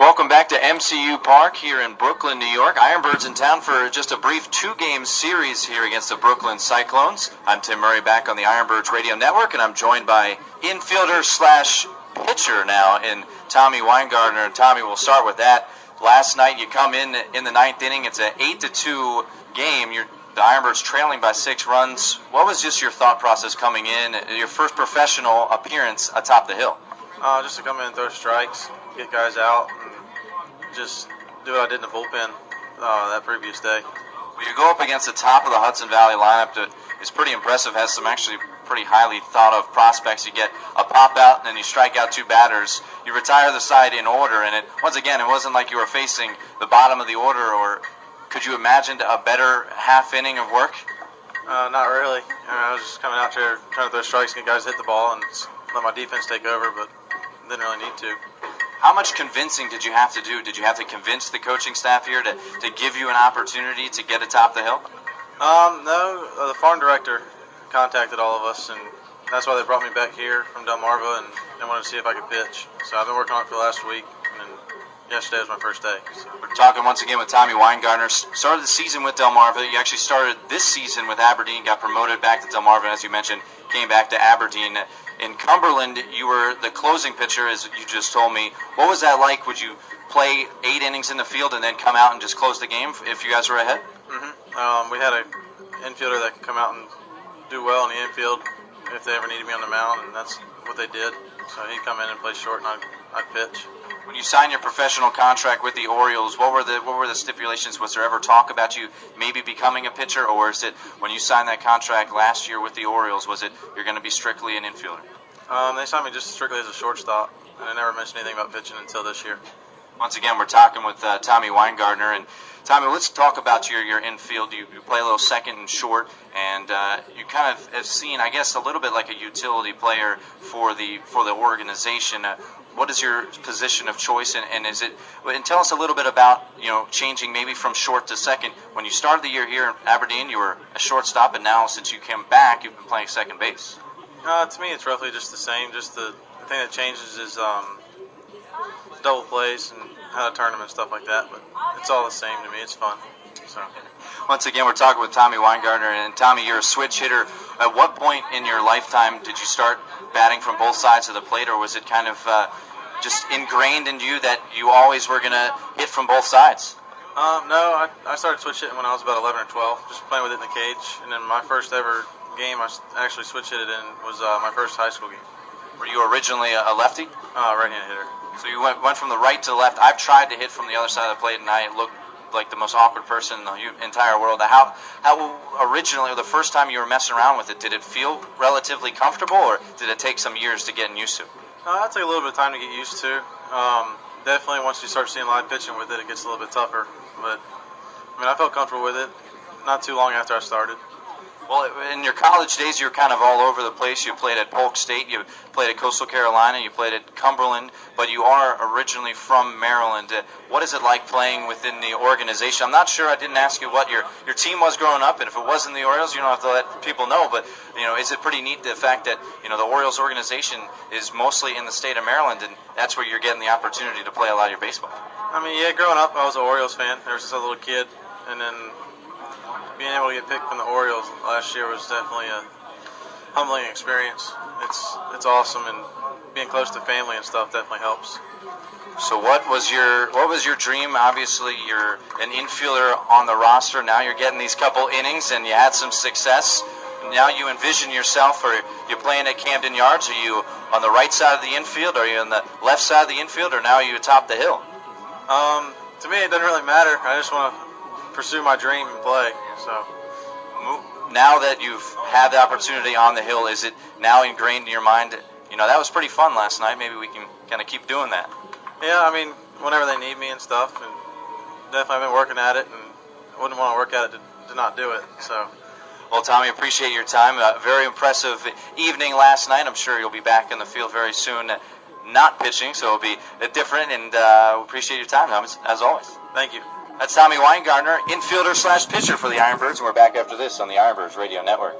Welcome back to MCU Park here in Brooklyn, New York. Ironbirds in town for just a brief two-game series here against the Brooklyn Cyclones. I'm Tim Murray back on the Ironbirds Radio Network, and I'm joined by infielder/pitcher now in Tommy Winegardner. And Tommy, we'll start with that. Last night you come in the ninth inning. It's an 8-2 game. The Ironbirds trailing by 6 runs. What was just your thought process coming in, your first professional appearance atop the hill? Just to come in and throw strikes, get guys out, and just do what I did in the bullpen that previous day. Well, you go up against the top of the Hudson Valley lineup that is pretty impressive, has some actually pretty highly thought of prospects. You get a pop out and then you strike out 2 batters. You retire the side in order, and once again, it wasn't like you were facing the bottom of the order, or could you imagine a better half inning of work? Not really. I was just coming out there trying to throw strikes and get guys hit the ball and just let my defense take over, but didn't really need to. How much convincing did you have to do? Did you have to convince the coaching staff here to give you an opportunity to get atop the hill? No, the farm director contacted all of us, and that's why they brought me back here from Delmarva, and they wanted to see if I could pitch. So I've been working on it for the last week, and yesterday was my first day. So. We're talking once again with Tommy Winegardner. Started the season with Delmarva. You actually started this season with Aberdeen, got promoted back to Delmarva, and as you mentioned, came back to Aberdeen. In Cumberland, you were the closing pitcher, as you just told me. What was that like? Would you play 8 innings in the field and then come out and just close the game if you guys were ahead? Mm-hmm. We had an infielder that could come out and do well in the infield if they ever needed me on the mound, and that's what they did. So he'd come in and play short, and I'd pitch. When you signed your professional contract with the Orioles, what were the stipulations? Was there ever talk about you maybe becoming a pitcher, or is it when you signed that contract last year with the Orioles, was it you're going to be strictly an infielder? They signed me just strictly as a shortstop, and I never mentioned anything about pitching until this year. Once again, we're talking with Tommy Winegardner. And Tommy, let's talk about your infield. You play a little second and short, and you kind of have seen, I guess, a little bit like a utility player for the organization. What is your position of choice, and is it? And tell us a little bit about changing maybe from short to second. When you started the year here in Aberdeen, you were a shortstop, and now since you came back, you've been playing second base. To me, it's roughly just the same. Just the thing that changes is double plays and how to turn them and stuff like that. But it's all the same to me. It's fun. So. Once again, we're talking with Tommy Winegardner, and Tommy, you're a switch hitter. At what point in your lifetime did you start batting from both sides of the plate, or was it kind of just ingrained in you that you always were going to hit from both sides? No, I started switch hitting when I was about 11 or 12, just playing with it in the cage. And then my first ever game I actually switch hit it in was my first high school game. Were you originally a lefty? Right-handed hitter. So you went from the right to the left. I've tried to hit from the other side of the plate, and I look like the most awkward person in the entire world. How originally, the first time you were messing around with it, did it feel relatively comfortable, or did it take some years to get used to? That took a little bit of time to get used to. Definitely once you start seeing live pitching with it, it gets a little bit tougher. But I felt comfortable with it not too long after I started. Well, in your college days, you were kind of all over the place. You played at Polk State, you played at Coastal Carolina, you played at Cumberland, but you are originally from Maryland. What is it like playing within the organization? I'm not sure, I didn't ask you what your team was growing up, and if it wasn't the Orioles, you don't have to let people know, but is it pretty neat the fact that the Orioles organization is mostly in the state of Maryland, and that's where you're getting the opportunity to play a lot of your baseball? Growing up, I was an Orioles fan ever since I was a little kid, and then being able to get picked from the Orioles last year was definitely a humbling experience. It's awesome, and being close to family and stuff definitely helps. So what was your dream? Obviously, you're an infielder on the roster. Now you're getting these couple innings, and you had some success. Now you envision yourself, or you're playing at Camden Yards. Are you on the right side of the infield? Are you on the left side of the infield, or now are you atop the hill? To me, it doesn't really matter. I just want to pursue my dream and play. So now that you've had the opportunity on the hill, is it now ingrained in your mind? That was pretty fun last night. Maybe we can kind of keep doing that. Yeah, whenever they need me and stuff, and definitely I've been working at it, and I wouldn't want to work at it to not do it. So. Well, Tommy, appreciate your time. Very impressive evening last night. I'm sure you'll be back in the field very soon, not pitching, so it'll be different, and appreciate your time, Thomas, as always. Thank you. That's Tommy Winegardner, infielder/pitcher for the Ironbirds, and we're back after this on the Ironbirds Radio Network.